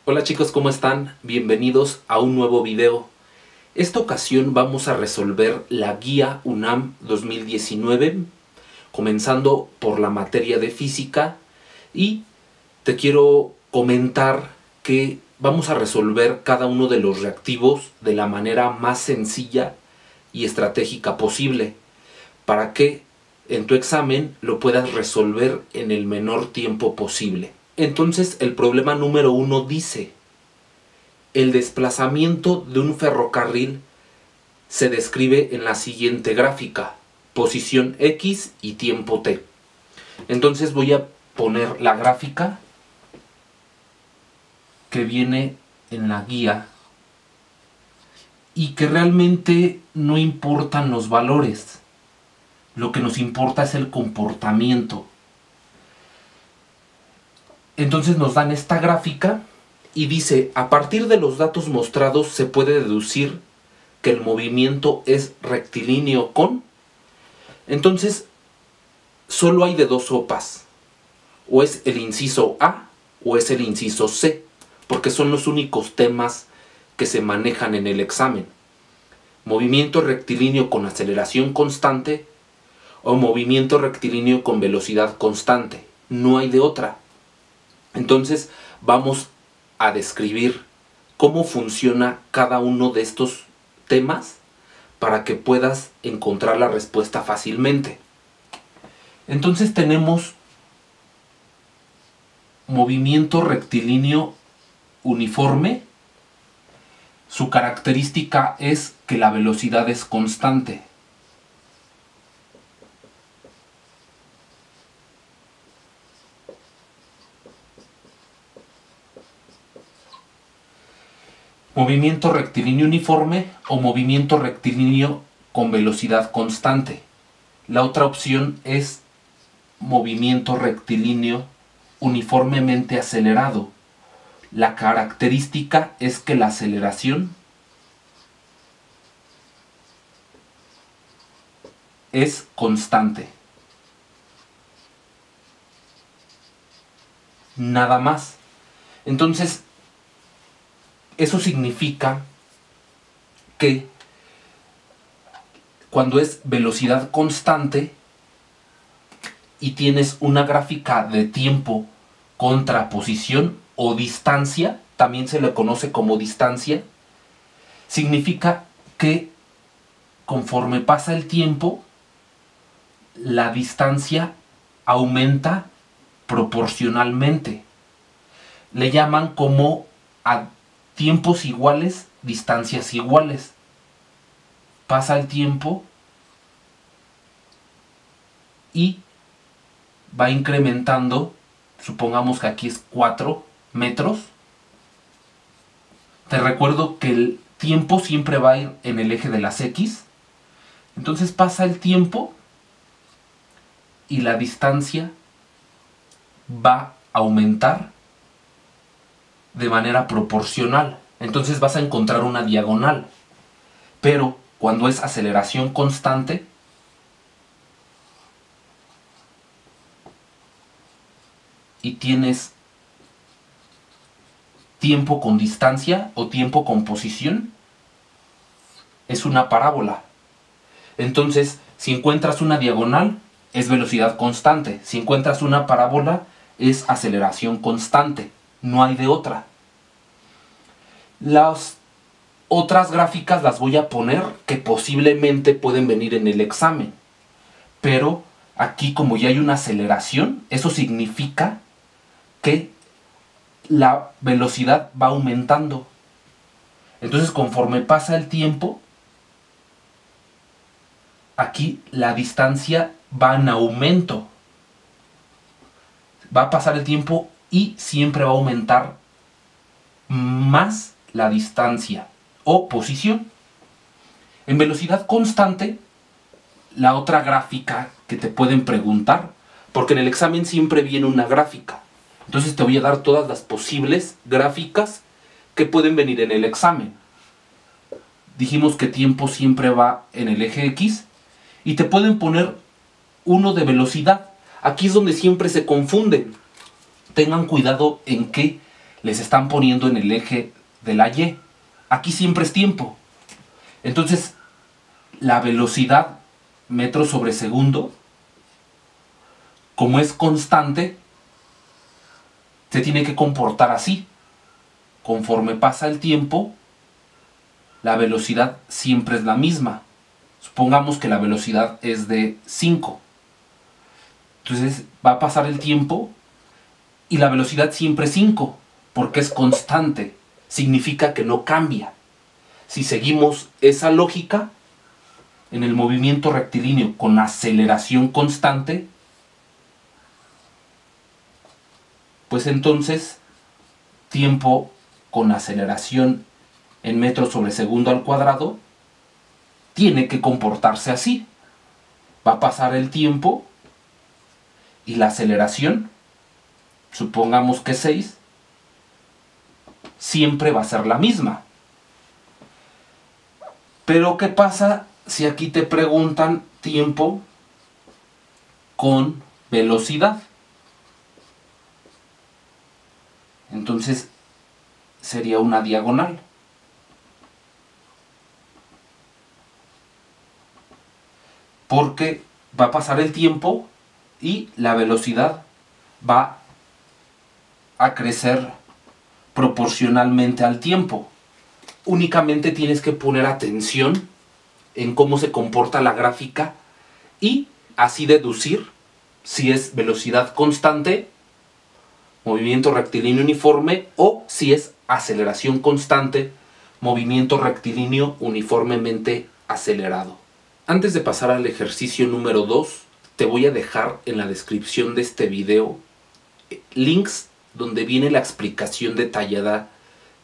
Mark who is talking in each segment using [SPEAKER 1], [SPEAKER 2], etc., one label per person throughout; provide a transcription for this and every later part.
[SPEAKER 1] Hola chicos, ¿cómo están? Bienvenidos a un nuevo video. Esta ocasión vamos a resolver la guía UNAM 2019, comenzando por la materia de física, y te quiero comentar que vamos a resolver cada uno de los reactivos de la manera más sencilla y estratégica posible, para que en tu examen lo puedas resolver en el menor tiempo posible. Entonces el problema número 1 dice: el desplazamiento de un ferrocarril se describe en la siguiente gráfica, posición X y tiempo T. Entonces voy a poner la gráfica que viene en la guía y que realmente no importan los valores. Lo que nos importa es el comportamiento. Entonces nos dan esta gráfica y dice: a partir de los datos mostrados se puede deducir que el movimiento es rectilíneo con... Entonces solo hay de dos sopas: o es el inciso A o es el inciso C, porque son los únicos temas que se manejan en el examen: movimiento rectilíneo con aceleración constante o movimiento rectilíneo con velocidad constante. No hay de otra. Entonces vamos a describir cómo funciona cada uno de estos temas para que puedas encontrar la respuesta fácilmente. Entonces tenemos movimiento rectilíneo uniforme. Su característica es que la velocidad es constante. Movimiento rectilíneo uniforme o movimiento rectilíneo con velocidad constante. La otra opción es movimiento rectilíneo uniformemente acelerado. La característica es que la aceleración es constante. Nada más. Entonces, eso significa que cuando es velocidad constante y tienes una gráfica de tiempo contra posición o distancia, también se le conoce como distancia, significa que conforme pasa el tiempo, la distancia aumenta proporcionalmente. Le llaman como a tiempos iguales, distancias iguales. Pasa el tiempo y va incrementando. Supongamos que aquí es 4 metros. Te recuerdo que el tiempo siempre va a ir en el eje de las X. Entonces pasa el tiempo y la distancia va a aumentar de manera proporcional. Entonces vas a encontrar una diagonal. Pero cuando es aceleración constante, y tienes tiempo con distancia o tiempo con posición, es una parábola. Entonces, si encuentras una diagonal, es velocidad constante. Si encuentras una parábola, es aceleración constante. No hay de otra. Las otras gráficas las voy a poner que posiblemente pueden venir en el examen. Pero aquí, como ya hay una aceleración, eso significa que la velocidad va aumentando. Entonces, conforme pasa el tiempo, aquí la distancia va en aumento. Va a pasar el tiempo y siempre va a aumentar más la distancia o posición. En velocidad constante, la otra gráfica que te pueden preguntar, porque en el examen siempre viene una gráfica. Entonces te voy a dar todas las posibles gráficas que pueden venir en el examen. Dijimos que tiempo siempre va en el eje X y te pueden poner uno de velocidad. Aquí es donde siempre se confunden. Tengan cuidado en qué les están poniendo en el eje de la Y. Aquí siempre es tiempo. Entonces, la velocidad metros sobre segundo, como es constante, se tiene que comportar así. Conforme pasa el tiempo, la velocidad siempre es la misma. Supongamos que la velocidad es de 5. Entonces va a pasar el tiempo y la velocidad siempre es 5, porque es constante. Significa que no cambia. Si seguimos esa lógica, en el movimiento rectilíneo con aceleración constante, pues entonces tiempo con aceleración en metros sobre segundo al cuadrado tiene que comportarse así. Va a pasar el tiempo y la aceleración, supongamos que 6, siempre va a ser la misma. Pero ¿qué pasa si aquí te preguntan tiempo con velocidad? Entonces sería una diagonal. Porque va a pasar el tiempo y la velocidad va a crecer proporcionalmente al tiempo. Únicamente tienes que poner atención en cómo se comporta la gráfica y así deducir si es velocidad constante, movimiento rectilíneo uniforme, o si es aceleración constante, movimiento rectilíneo uniformemente acelerado. Antes de pasar al ejercicio número 2, te voy a dejar en la descripción de este video links donde viene la explicación detallada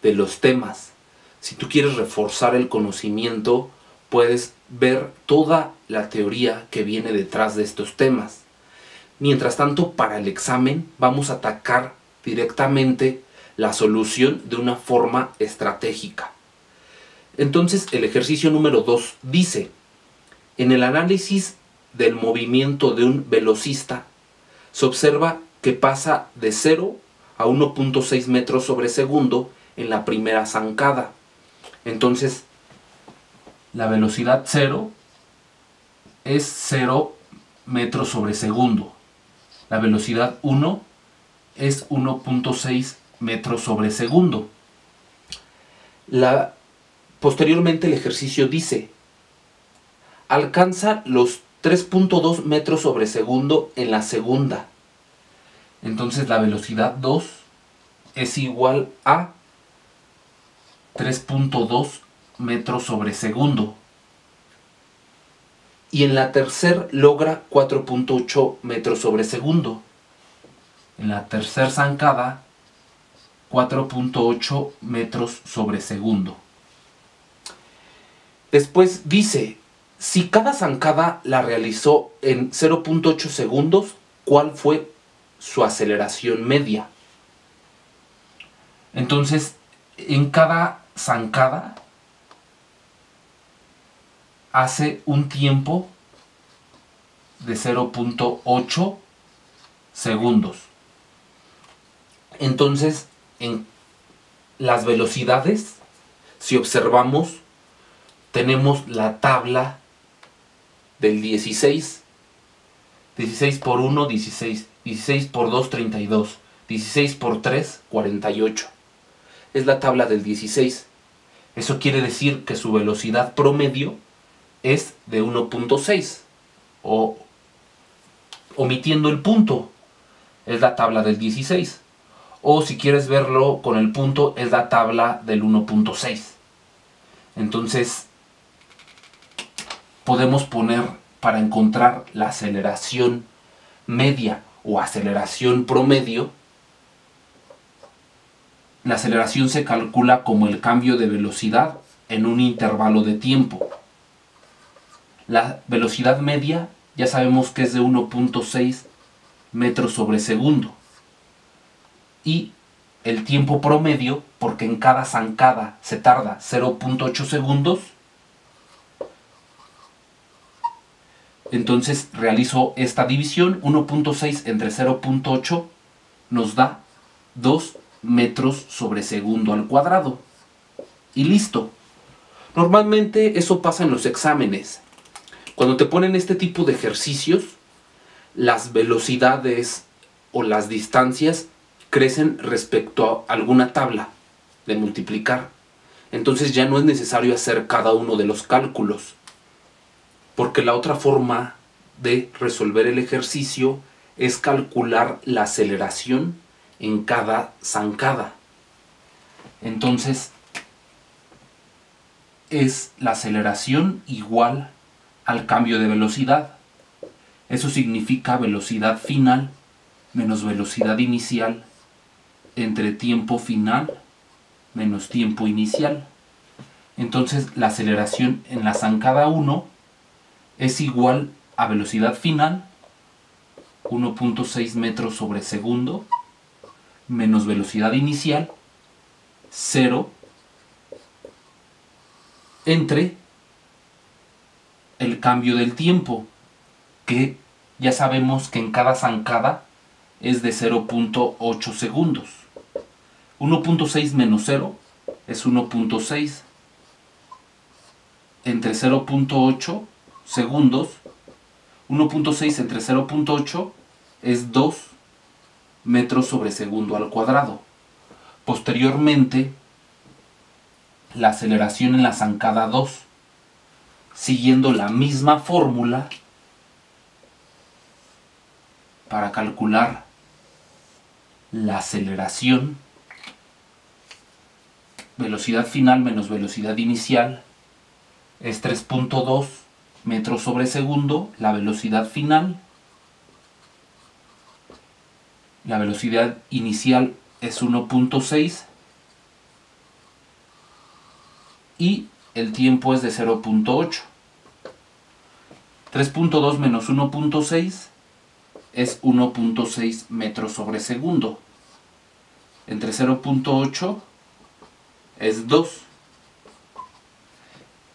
[SPEAKER 1] de los temas. Si tú quieres reforzar el conocimiento, puedes ver toda la teoría que viene detrás de estos temas. Mientras tanto, para el examen vamos a atacar directamente la solución de una forma estratégica. Entonces, el ejercicio número 2 dice: en el análisis del movimiento de un velocista, se observa que pasa de 0 a 1.6 metros sobre segundo en la primera zancada. Entonces, la velocidad 0 es 0 metros sobre segundo. La velocidad 1 es 1.6 metros sobre segundo. Posteriormente el ejercicio dice: alcanza los 3.2 metros sobre segundo en la segunda. Entonces la velocidad 2 es igual a 3.2 metros sobre segundo. Y en la tercera logra 4.8 metros sobre segundo. En la tercera zancada, 4.8 metros sobre segundo. Después dice: si cada zancada la realizó en 0.8 segundos, ¿cuál fue su aceleración media? Entonces, en cada zancada hace un tiempo de 0.8 segundos. Entonces, en las velocidades, si observamos, tenemos la tabla del 16. 16 por 1, 16. 16 por 2, 32. 16 por 3, 48. Es la tabla del 16. Eso quiere decir que su velocidad promedio es de 1.6. O omitiendo el punto, es la tabla del 16. O si quieres verlo con el punto, es la tabla del 1.6. Entonces, podemos poner, para encontrar la aceleración media o aceleración promedio, la aceleración se calcula como el cambio de velocidad en un intervalo de tiempo. La velocidad media ya sabemos que es de 1.6 metros sobre segundo. Y el tiempo promedio, porque en cada zancada se tarda 0.8 segundos, Entonces realizo esta división. 1.6 entre 0.8 nos da 2 metros sobre segundo al cuadrado. Y listo. Normalmente eso pasa en los exámenes. Cuando te ponen este tipo de ejercicios, las velocidades o las distancias crecen respecto a alguna tabla de multiplicar. Entonces ya no es necesario hacer cada uno de los cálculos. Porque la otra forma de resolver el ejercicio es calcular la aceleración en cada zancada. Entonces es la aceleración igual al cambio de velocidad. Eso significa velocidad final menos velocidad inicial entre tiempo final menos tiempo inicial. Entonces la aceleración en la zancada 1 es igual a velocidad final, 1.6 metros sobre segundo, menos velocidad inicial, 0, entre el cambio del tiempo, que ya sabemos que en cada zancada es de 0.8 segundos. 1.6 menos 0 es 1.6 entre 0.8 segundos. 1.6 entre 0.8 es 2 metros sobre segundo al cuadrado. Posteriormente, la aceleración en la zancada 2, siguiendo la misma fórmula para calcular la aceleración, velocidad final menos velocidad inicial, es 3.2 metros sobre segundo, la velocidad final. La velocidad inicial es 1.6 y el tiempo es de 0.8. 3.2 menos 1.6 es 1.6 metros sobre segundo. Entre 0.8 es 2.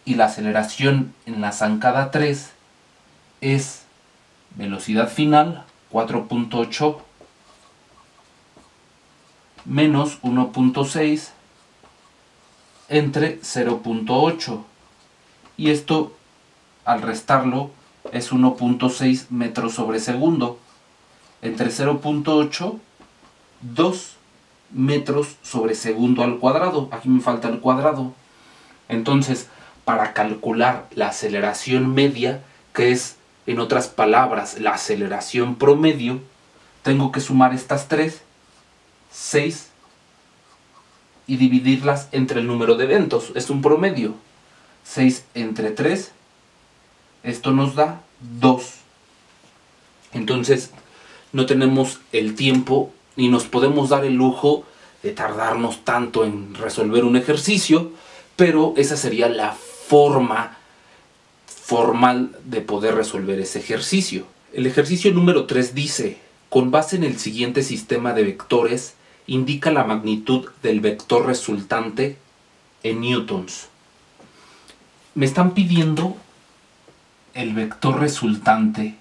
[SPEAKER 1] Y la aceleración en la zancada 3 es velocidad final 4.8 menos 1.6 entre 0.8. Y esto, al restarlo, es 1.6 metros sobre segundo. Entre 0.8, 2 metros sobre segundo al cuadrado. Aquí me falta el cuadrado. Entonces, para calcular la aceleración media, que es, en otras palabras, la aceleración promedio, tengo que sumar estas 3, 6, y dividirlas entre el número de eventos. Es un promedio. 6 entre 3, esto nos da 2. Entonces, no tenemos el tiempo ni nos podemos dar el lujo de tardarnos tanto en resolver un ejercicio, pero esa sería la forma formal de poder resolver ese ejercicio. El ejercicio número 3 dice: con base en el siguiente sistema de vectores, indica la magnitud del vector resultante en newtons. Me están pidiendo el vector resultante.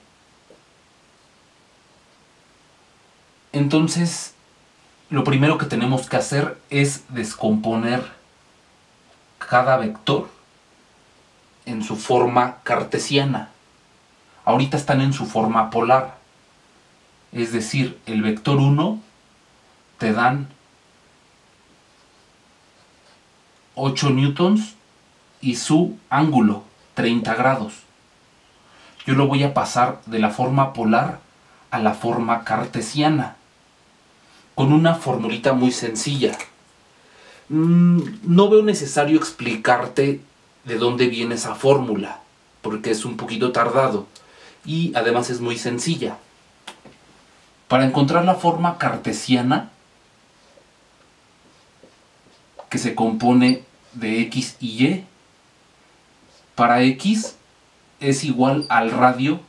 [SPEAKER 1] Entonces, lo primero que tenemos que hacer es descomponer cada vector en su forma cartesiana. Ahorita están en su forma polar. Es decir, el vector 1 te dan 8 newtons y su ángulo 30 grados. Yo lo voy a pasar de la forma polar a la forma cartesiana con una formulita muy sencilla. No veo necesario explicarte de dónde viene esa fórmula, porque es un poquito tardado y además es muy sencilla. Para encontrar la forma cartesiana, que se compone de x y y, para x es igual al radio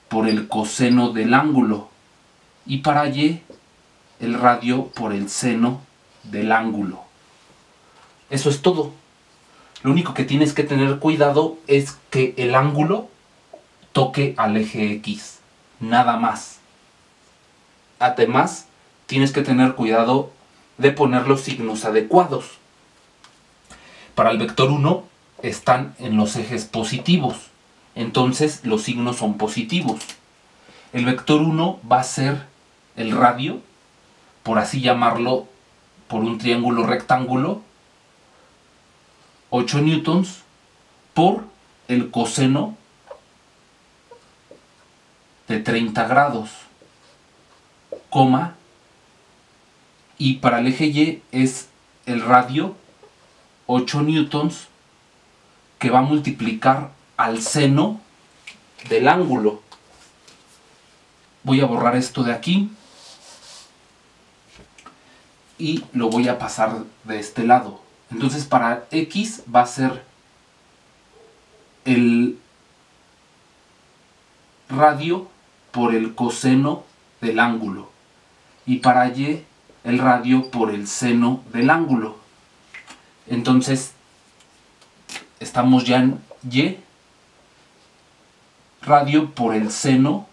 [SPEAKER 1] por el coseno del ángulo y para y el radio por el seno del ángulo. Eso es todo. Lo único que tienes que tener cuidado es que el ángulo toque al eje X, nada más. Además, tienes que tener cuidado de poner los signos adecuados. Para el vector 1 están en los ejes positivos, entonces los signos son positivos. El vector 1 va a ser el radio, por así llamarlo, por un triángulo rectángulo, 8 newtons por el coseno de 30 grados, coma, y para el eje Y es el radio 8 newtons que va a multiplicar al seno del ángulo. Voy a borrar esto de aquí y lo voy a pasar de este lado. Entonces para X va a ser el radio por el coseno del ángulo y para Y el radio por el seno del ángulo. Entonces estamos ya en Y, radio por el seno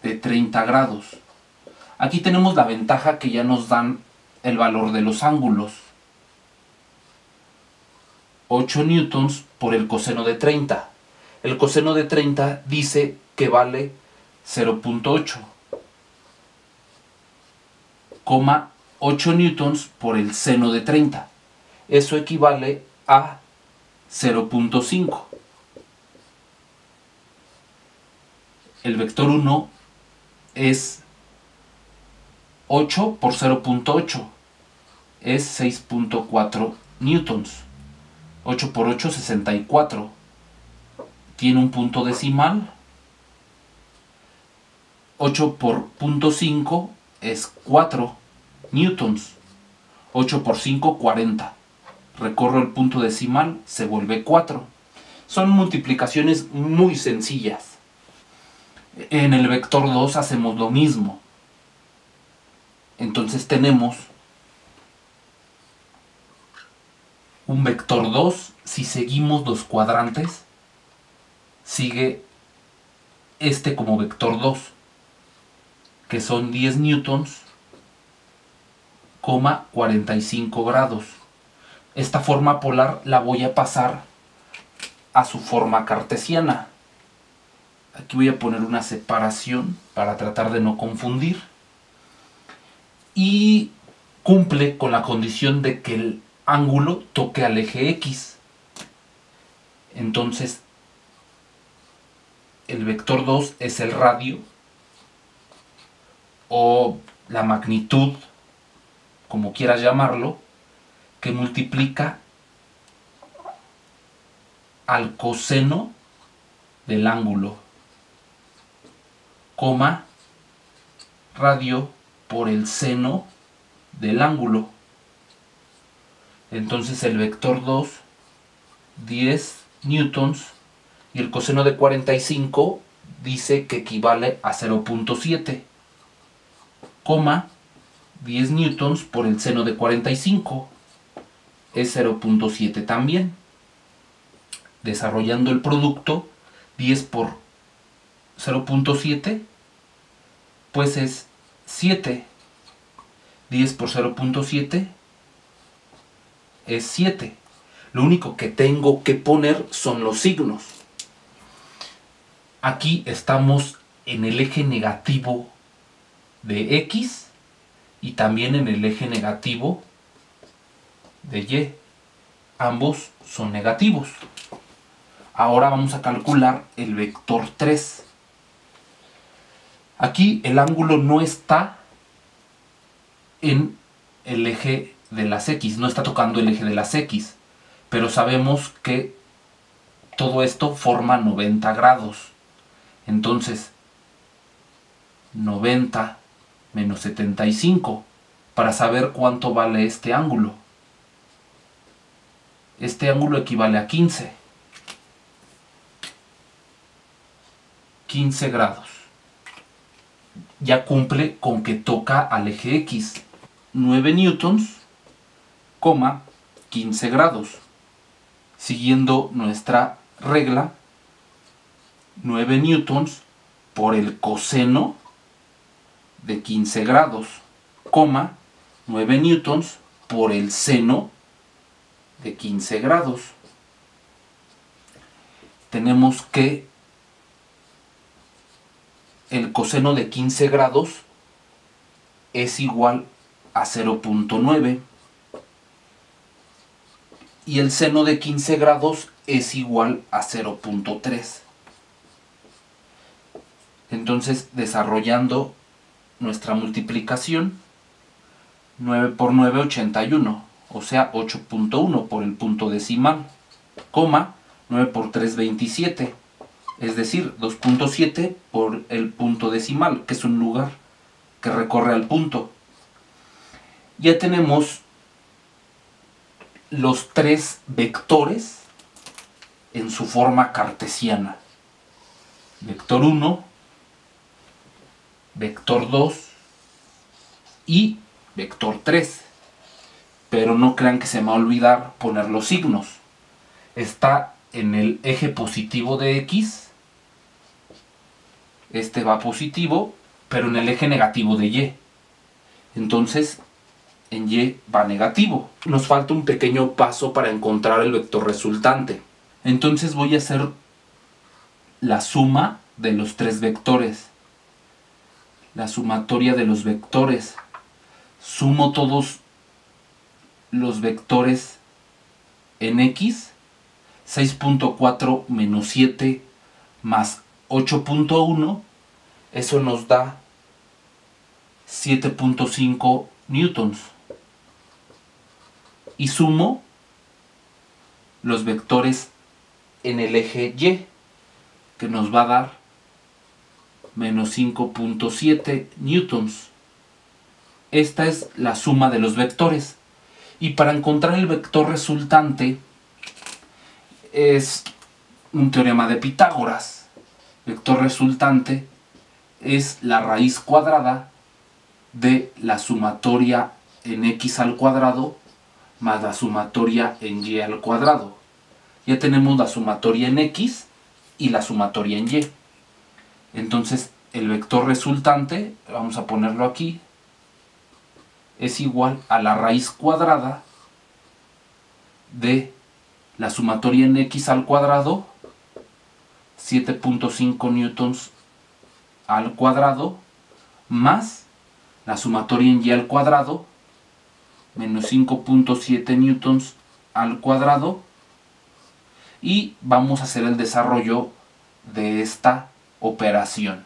[SPEAKER 1] de 30 grados. Aquí tenemos la ventaja que ya nos dan el valor de los ángulos. 8 newtons por el coseno de 30. El coseno de 30 dice que vale 0.8, 8 newtons por el seno de 30. Eso equivale a 0.5. El vector 1 es 8 por 0.8, es 6.4 newtons. 8 por 8, 64. Tiene un punto decimal. 8 por 0.5 es 4 newtons. 8 por 5, 40. Recorro el punto decimal, se vuelve 4. Son multiplicaciones muy sencillas. En el vector 2 hacemos lo mismo. Entonces tenemos un vector 2, si seguimos los cuadrantes, sigue este como vector 2, que son 10 newtons, 45 grados. Esta forma polar la voy a pasar a su forma cartesiana. Aquí voy a poner una separación para tratar de no confundir. Y cumple con la condición de que el ángulo toque al eje X. Entonces, el vector 2 es el radio o la magnitud, como quieras llamarlo, que multiplica al coseno del ángulo, radio por el seno del ángulo. Entonces el vector 2, 10 newtons, y el coseno de 45 dice que equivale a 0.7, 10 newtons por el seno de 45 es 0.7 también. Desarrollando el producto, 10 por 0.7 pues es 7. 10 por 0.7 es 7. Lo único que tengo que poner son los signos. Aquí estamos en el eje negativo de X y también en el eje negativo de Y. Ambos son negativos. Ahora vamos a calcular el vector 3. Aquí el ángulo no está en el eje de las X, no está tocando el eje de las X, pero sabemos que todo esto forma 90 grados. Entonces, 90 menos 75, para saber cuánto vale este ángulo. Este ángulo equivale a 15. 15 grados. Ya cumple con que toca al eje X. 9 newtons, 15 grados. Siguiendo nuestra regla, 9 newtons por el coseno de 15 grados, coma, 9 newtons por el seno de 15 grados. Tenemos que el coseno de 15 grados es igual a 0.9 y el seno de 15 grados es igual a 0.3. Entonces, desarrollando nuestra multiplicación, 9 por 9, 81, o sea, 8.1 por el punto decimal, coma, 9 por 3, 27, es decir, 2.7 por el punto decimal, que es un lugar que recorre al punto. Ya tenemos los tres vectores en su forma cartesiana. Vector 1, vector 2 y vector 3. Pero no crean que se me va a olvidar poner los signos. Está en el eje positivo de X. Este va positivo, pero en el eje negativo de Y. Entonces, en Y va negativo. Nos falta un pequeño paso para encontrar el vector resultante. Entonces voy a hacer la suma de los tres vectores. La sumatoria de los vectores. Sumo todos los vectores en X. 6.4 menos 7 más 8.1. Eso nos da 7.5 newtons. Y sumo los vectores en el eje Y, que nos va a dar menos 5.7 newtons. Esta es la suma de los vectores. Y para encontrar el vector resultante es un teorema de Pitágoras. Vector resultante es la raíz cuadrada de la sumatoria en X al cuadrado más la sumatoria en Y al cuadrado. Ya tenemos la sumatoria en X y la sumatoria en Y. Entonces el vector resultante, vamos a ponerlo aquí, es igual a la raíz cuadrada de la sumatoria en X al cuadrado, 7.5 newtons al cuadrado, más la sumatoria en Y al cuadrado, menos 5.7 newtons al cuadrado, y vamos a hacer el desarrollo de esta operación.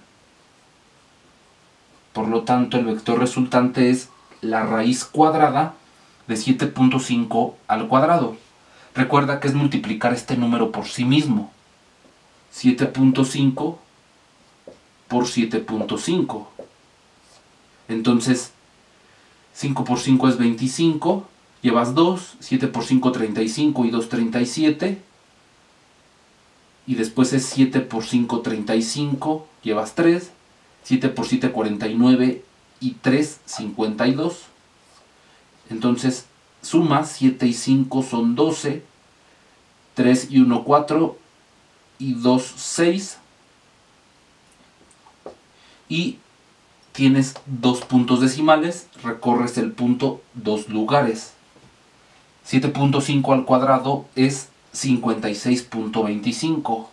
[SPEAKER 1] Por lo tanto, el vector resultante es la raíz cuadrada de 7.5 al cuadrado. Recuerda que es multiplicar este número por sí mismo. 7.5 por 7.5. Entonces, 5 por 5 es 25, llevas 2, 7 por 5 35 y 2 37. Y después es 7 por 5 35, llevas 3, 7 por 7 49 y 3 52. Entonces sumas 7 y 5 son 12, 3 y 1 4 y 2 6. Y tienes dos puntos decimales, recorres el punto dos lugares. 7.5 al cuadrado es 56.25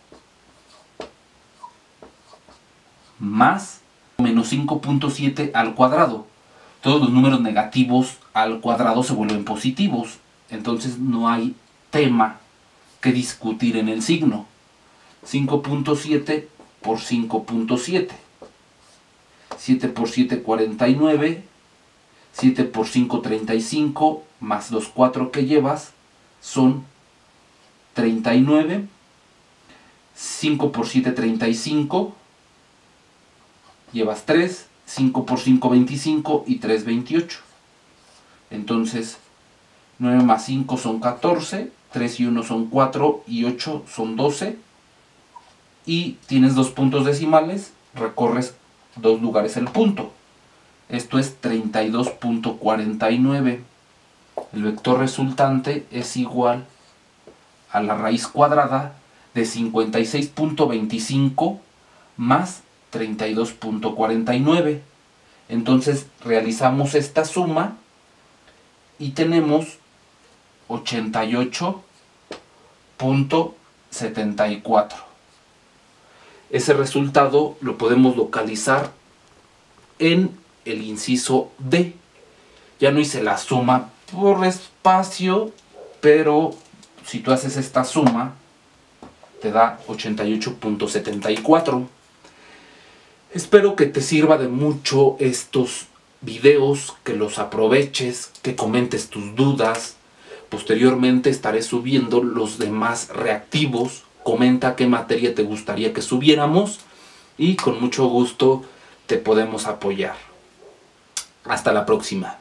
[SPEAKER 1] más menos 5.7 al cuadrado. Todos los números negativos al cuadrado se vuelven positivos, entonces no hay tema que discutir en el signo. 5.7 por 5.7, 7 por 7 49, 7 por 5 35, más los 4 que llevas son 39, 5 por 7 35, llevas 3, 5 por 5 25 y 3 28. Entonces 9 más 5 son 14, 3 y 1 son 4 y 8 son 12. Y tienes dos puntos decimales, recorres dos lugares el punto. Esto es 32.49. El vector resultante es igual a la raíz cuadrada de 56.25 más 32.49. Entonces realizamos esta suma y tenemos 88.74. Ese resultado lo podemos localizar en el inciso D. Ya no hice la suma por espacio, pero si tú haces esta suma te da 88.74. Espero que te sirva de mucho estos videos, que los aproveches, que comentes tus dudas. Posteriormente estaré subiendo los demás reactivos. Comenta qué materia te gustaría que subiéramos y con mucho gusto te podemos apoyar. Hasta la próxima.